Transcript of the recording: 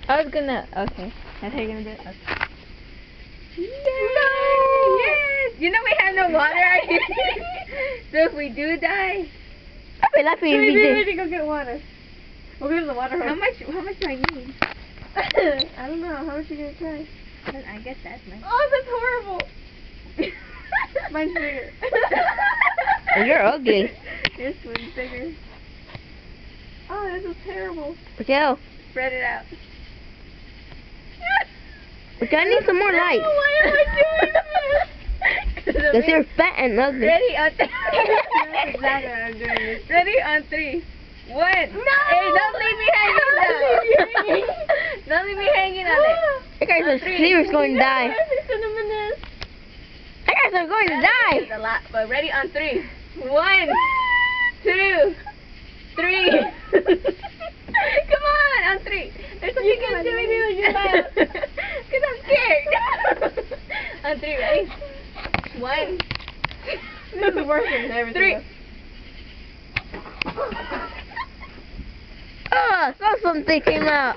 I was gonna. Okay. That's how you're gonna do it? Okay. No! Yes! You know we have no water out here. So if we do die... Okay, let me read this. Go get water. We'll go to the water hose. How much do I need? I don't know. How much are you gonna try? I guess that's nice. Oh, that's horrible. Mine's bigger. Oh, you're ugly. This one's bigger. Oh, this is terrible. Raquel. Spread it out. Raquel, I need some more light. Why am I doing this? Because you're fat and ugly. Ready on three. That's exactly what I'm doing this. Ready on 3. 1. No! Hey, don't leave me hanging now. Don't leave me hanging on it. That guy's a seriously going to die. That guy's going to die. That's a lot, but ready on 3. 1, 2, 3. Come on 3. There's something you can do it with your mouth. Because I'm scared. On 3, ready? 1. This is worse than everything. 3. Oh, I saw something came out.